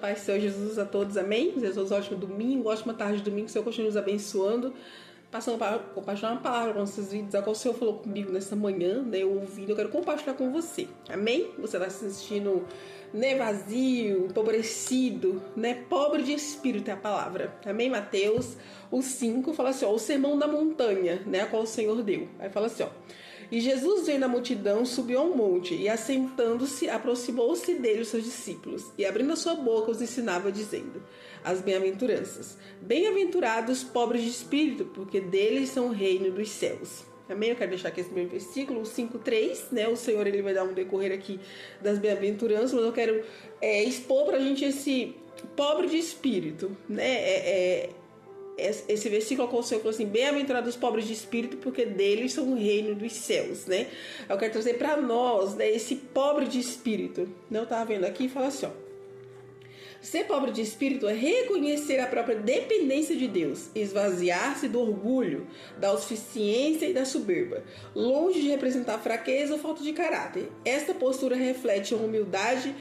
Paz do Senhor Jesus a todos, amém? Jesus, ótimo domingo, ótima tarde de domingo, que o Senhor continue nos abençoando, passando para compartilhar uma palavra com nossos vídeos, a qual o Senhor falou comigo nessa manhã, né? Eu ouvindo, eu quero compartilhar com você, amém? Você está se sentindo, né, vazio, empobrecido, né? Pobre de espírito é a palavra, amém? Mateus, o 5, fala assim, ó, o sermão da montanha, né? A qual o Senhor deu. Aí fala assim, ó. E Jesus, vendo a multidão, subiu ao monte, e assentando-se, aproximou-se dele os seus discípulos, e abrindo a sua boca, os ensinava, dizendo, as bem-aventuranças. Bem-aventurados pobres de espírito, porque deles são o reino dos céus. Amém? Eu quero deixar aqui esse primeiro versículo, o 5:3, né? O Senhor, ele vai dar um decorrer aqui das bem-aventuranças, mas eu quero expor pra gente esse pobre de espírito, né? Esse versículo com o Senhor falou assim, bem-aventurados os pobres de espírito, porque deles são o reino dos céus, né? Eu quero trazer para nós, né, esse pobre de espírito. Eu estava vendo aqui e fala assim, ó. Ser pobre de espírito é reconhecer a própria dependência de Deus, esvaziar-se do orgulho, da autossuficiência e da soberba, longe de representar fraqueza ou falta de caráter. Esta postura reflete uma humildade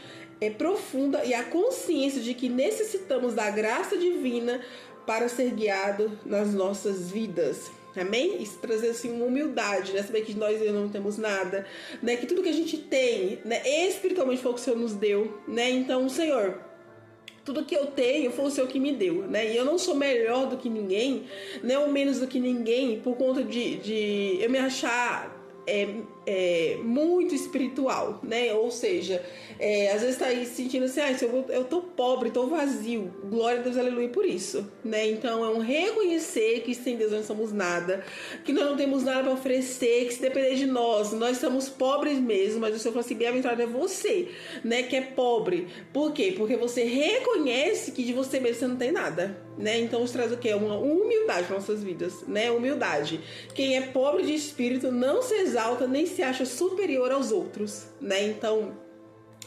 profunda e a consciência de que necessitamos da graça divina para ser guiado nas nossas vidas. Amém? Isso trazer assim uma humildade, né? Saber que nós não temos nada, né? Que tudo que a gente tem, né? Espiritualmente foi o que o Senhor nos deu, né? Então, Senhor, tudo que eu tenho foi o Senhor que me deu, né? E eu não sou melhor do que ninguém, né? Ou menos do que ninguém por conta de eu me achar muito espiritual, né? Ou seja, às vezes tá aí sentindo assim, eu tô pobre, tô vazio, glória a Deus, aleluia por isso, né? Então é um reconhecer que sem Deus nós não somos nada, que nós não temos nada para oferecer, que se depender de nós somos pobres mesmo, mas o Senhor falou assim, bem-aventurado é você, né? Que é pobre. Por quê? Porque você reconhece que de você mesmo você não tem nada, né? Então isso traz o quê? Uma humildade para nossas vidas, né? Humildade. Quem é pobre de espírito não se exalta nem se acha superior aos outros, né? Então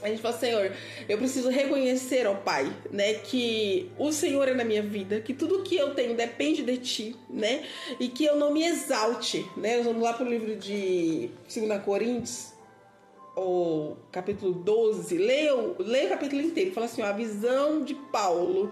a gente fala, Senhor, eu preciso reconhecer, ó Pai, né, que o Senhor é na minha vida, que tudo que eu tenho depende de Ti, né, e que eu não me exalte, né. Nós vamos lá para o livro de 2 Coríntios, o capítulo 12, leia o capítulo inteiro, fala assim, ó, a visão de Paulo,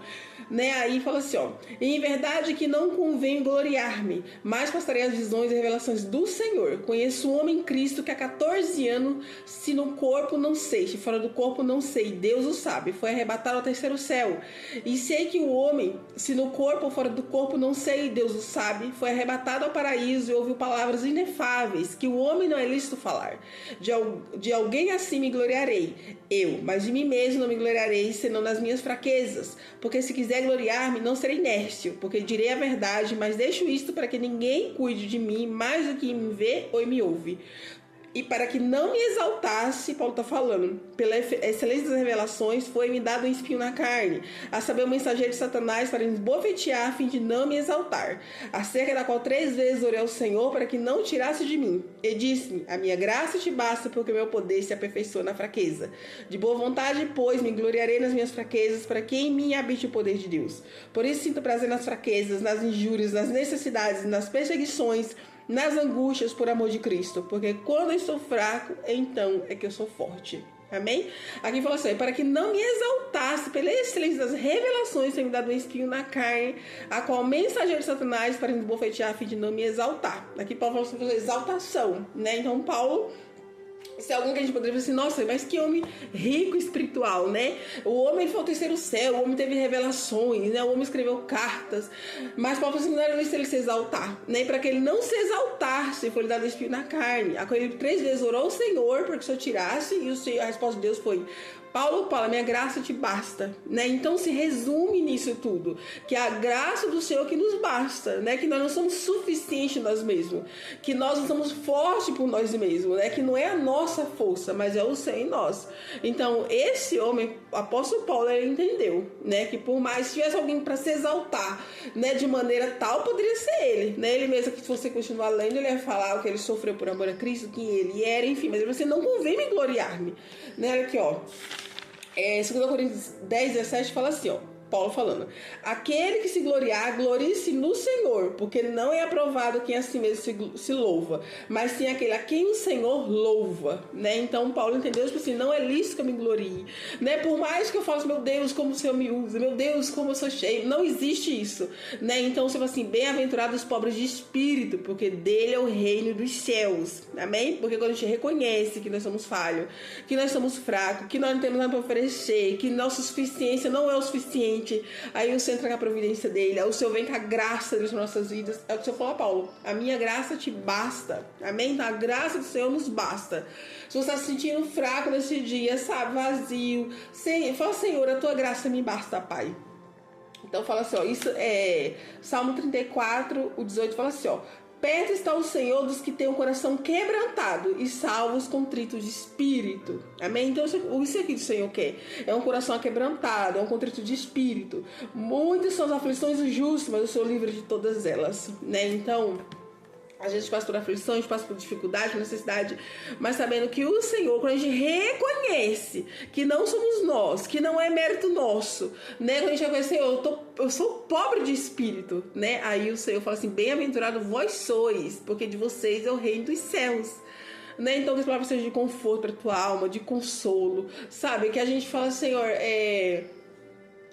né, aí fala assim, ó, em verdade que não convém gloriar-me, mas passarei as visões e revelações do Senhor, conheço um homem em Cristo que há 14 anos, se no corpo não sei, se fora do corpo não sei, Deus o sabe, foi arrebatado ao terceiro céu, e sei que o homem, se no corpo ou fora do corpo não sei, Deus o sabe, foi arrebatado ao paraíso e ouviu palavras inefáveis, que o homem não é lícito falar, de alguém assim me gloriarei, mas de mim mesmo não me gloriarei, senão nas minhas fraquezas, porque se quiser gloriar-me, não serei inércio, porque direi a verdade, mas deixo isto para que ninguém cuide de mim mais do que me vê ou me ouve. E para que não me exaltasse, Paulo está falando, pela excelência das revelações, foi-me dado um espinho na carne, a saber, o mensageiro de Satanás para me esbofetear, a fim de não me exaltar, acerca da qual 3 vezes orei ao Senhor para que não tirasse de mim. E disse-me, a minha graça te basta, porque o meu poder se aperfeiçoa na fraqueza. De boa vontade, pois, me gloriarei nas minhas fraquezas, para que em mim habite o poder de Deus. Por isso sinto prazer nas fraquezas, nas injúrias, nas necessidades, nas perseguições, nas angústias por amor de Cristo, porque quando eu estou fraco, então é que eu sou forte. Amém? Aqui fala assim, para que não me exaltasse pela excelência das revelações, tem me dado um espinho na carne, a qual o mensageiro de Satanás para me esbofetear, a fim de não me exaltar. Aqui Paulo fala sobre exaltação, né? Então Paulo, se é alguém que a gente poderia dizer assim, nossa, mas que homem rico espiritual, né? O homem foi ao terceiro céu, o homem teve revelações, né? O homem escreveu cartas, mas Paulo falou assim, não era isso ele se exaltar, né? E para que ele não se exaltasse, foi lhe dado espinho na carne. Ele 3 vezes orou ao Senhor para que o Senhor tirasse, e a resposta de Deus foi, Paulo, a minha graça te basta, né? Então se resume nisso tudo, que a graça do Senhor que nos basta, né? Que nós não somos suficientes nós mesmos, que nós não somos fortes por nós mesmos, né? Que não é a nossa força, mas é o Senhor em nós. Então esse homem, o apóstolo Paulo, ele entendeu, né? Que por mais que tivesse alguém para se exaltar, né? De maneira tal, poderia ser ele, né? Ele mesmo, que se você continuar lendo, ele ia falar o que ele sofreu por amor a Cristo, quem ele era, enfim, mas ele falou assim, não convém me gloriar-me, né? Aqui, ó. 2 Coríntios 10, 17 fala assim, ó, Paulo falando, aquele que se gloriar, glorie-se no Senhor, porque não é aprovado quem a si mesmo se louva, mas sim aquele a quem o Senhor louva, né? Então Paulo entendeu, tipo assim, não é lícito que eu me glorie, né? Por mais que eu fale, meu Deus, como o Senhor me usa, meu Deus, como eu sou cheio, não existe isso, né? Então, tipo assim, bem-aventurados os pobres de espírito, porque dele é o reino dos céus, amém? Porque quando a gente reconhece que nós somos falhos, que nós somos fracos, que nós não temos nada para oferecer, que nossa suficiência não é o suficiente, aí o Senhor entra com a providência dele, aí o Senhor vem com a graça das nossas vidas. É o que o Senhor falou a Paulo, a minha graça te basta, amém? Então a graça do Senhor nos basta. Se você está se sentindo fraco nesse dia, sabe, vazio, fala, Senhor, a tua graça me basta, Pai. Então fala assim, ó, isso é Salmo 34, o 18 fala assim, ó, perto está o Senhor dos que têm o coração quebrantado e salvos contritos de espírito. Amém? Então isso aqui do Senhor quer. É um coração quebrantado, é um contrito de espírito. Muitas são as aflições do justo, mas eu sou livre de todas elas, né? Então a gente passa por aflições, passa por dificuldade, por necessidade, mas sabendo que o Senhor, quando a gente reconhece que não somos nós, que não é mérito nosso, né? Quando a gente reconhece, Senhor, eu sou pobre de espírito, né? Aí o Senhor fala assim, bem-aventurado vós sois, porque de vocês é o reino dos céus. Né? Então que as palavras sejam de conforto para a tua alma, de consolo, sabe? Que a gente fala, Senhor,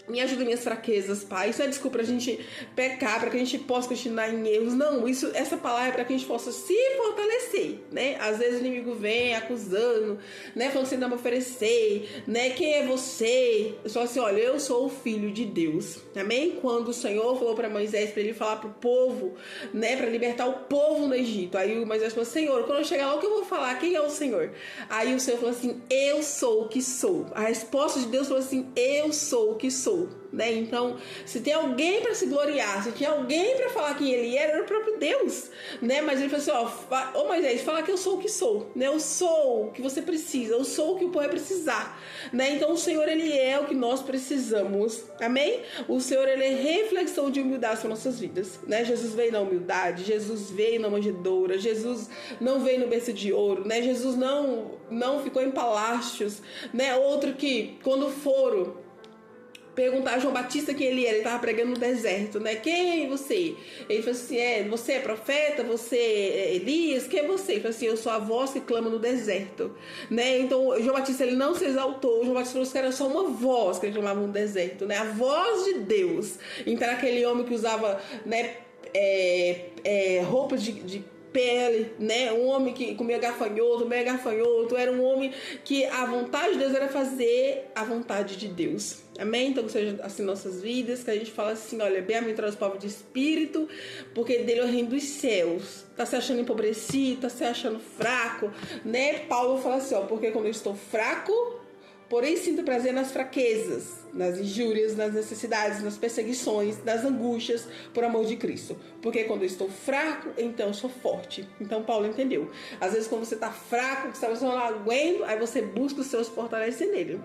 me ajuda em minhas fraquezas, Pai. Isso não é desculpa pra gente pecar, para que a gente possa continuar em erros. Não, essa palavra é para que a gente possa se fortalecer, né? Às vezes o inimigo vem acusando, né? Falando que você não vai me oferecer, né? Quem é você? Eu falo assim, olha, eu sou o filho de Deus, amém? Quando o Senhor falou para Moisés, para ele falar pro povo, né? Para libertar o povo no Egito. Aí o Moisés falou, Senhor, quando eu chegar lá, o que eu vou falar? Quem é o Senhor? Aí o Senhor falou assim, eu sou o que sou. A resposta de Deus falou assim, eu sou o que sou. Né? Então, se tem alguém para se gloriar, se tinha alguém para falar quem ele era o próprio Deus, né? Mas ele falou assim, ô Moisés, fala que eu sou o que sou, né? Eu sou o que você precisa, eu sou o que o povo vai precisar, né? Então o Senhor, ele é o que nós precisamos, amém? O Senhor, ele é reflexão de humildade para nossas vidas, né? Jesus veio na humildade, Jesus veio na manjedoura, Jesus não veio no berço de ouro, né? Jesus não ficou em palácios, né? Outro que, quando foram perguntar a João Batista quem ele era, ele estava pregando no deserto, né? Quem é você? Ele falou assim, você é profeta? Você é Elias? Quem é você? Ele falou assim, eu sou a voz que clama no deserto, né? Então João Batista, ele não se exaltou. João Batista falou que era só uma voz que ele chamava no deserto, né? A voz de Deus. Então era aquele homem que usava, né, roupas de pele, né? Um homem que comia gafanhoto, meio gafanhoto, era um homem que a vontade de Deus era fazer a vontade de Deus. Amém? Então que seja assim nossas vidas, que a gente fala assim, olha, bem-aventurados os pobres de espírito, porque dele é o reino dos céus. Tá se achando empobrecido, tá se achando fraco, né? Paulo fala assim, ó, porque quando eu estou fraco, porém sinto prazer nas fraquezas, nas injúrias, nas necessidades, nas perseguições, nas angústias, por amor de Cristo. Porque quando eu estou fraco, então eu sou forte. Então Paulo entendeu. Às vezes quando você está fraco, que você não aguenta, aí você busca o Senhor se fortalecer nele.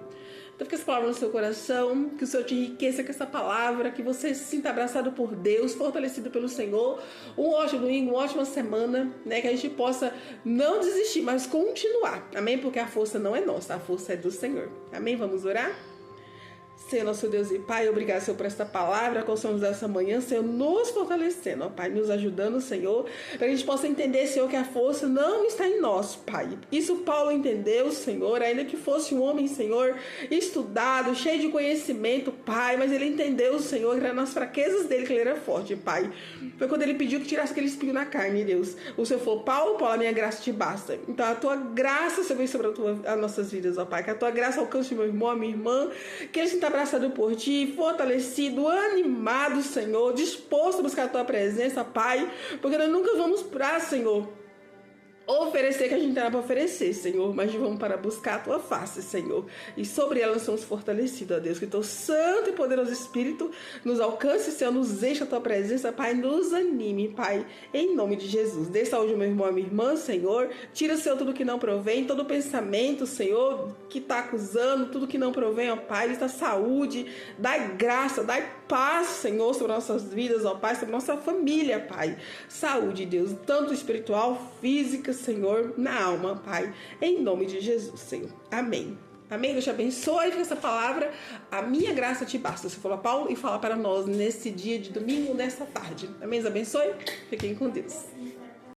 Então fica essa palavra no seu coração, que o Senhor te enriqueça com essa palavra, que você se sinta abraçado por Deus, fortalecido pelo Senhor. Um ótimo domingo, uma ótima semana, né? Que a gente possa não desistir, mas continuar. Amém? Porque a força não é nossa, a força é do Senhor. Amém? Vamos orar? Senhor, nosso Deus e Pai, obrigado, Senhor, por esta palavra que nós vamos essa manhã, Senhor, nos fortalecendo, ó Pai, nos ajudando, Senhor, para que a gente possa entender, Senhor, que a força não está em nós, Pai. Isso Paulo entendeu, Senhor, ainda que fosse um homem, Senhor, estudado, cheio de conhecimento, Pai, mas ele entendeu, Senhor, que era nas fraquezas dele que ele era forte, Pai. Foi quando ele pediu que tirasse aquele espinho na carne, Deus. O Senhor falou, Paulo, a minha graça te basta. Então a tua graça, Senhor, vem sobre as nossas vidas, ó Pai, que a tua graça alcance o meu irmão, a minha irmã, que ele se abraçado por ti, fortalecido, animado, Senhor, disposto a buscar a tua presença, Pai, porque nós nunca vamos para, Senhor, oferecer que a gente tem para oferecer, Senhor, mas vamos para buscar a tua face, Senhor, e sobre ela nós somos fortalecidos, ó Deus, que teu santo e poderoso Espírito nos alcance, Senhor, nos enche a tua presença, Pai, nos anime, Pai, em nome de Jesus. Dê saúde ao meu irmão e à minha irmã, Senhor, tira, Senhor, tudo que não provém, todo pensamento, Senhor, que está acusando, tudo que não provém, ó Pai, dá saúde, dai graça, dai paz, Senhor, sobre nossas vidas, ó Pai, sobre nossa família, Pai, saúde, Deus, tanto espiritual, física, Senhor, na alma, Pai, em nome de Jesus, Senhor. Amém. Amém? Deus te abençoe com essa palavra. A minha graça te basta. Você falou a Paulo e fala para nós nesse dia de domingo, nessa tarde. Amém? Deus abençoe. Fiquem com Deus.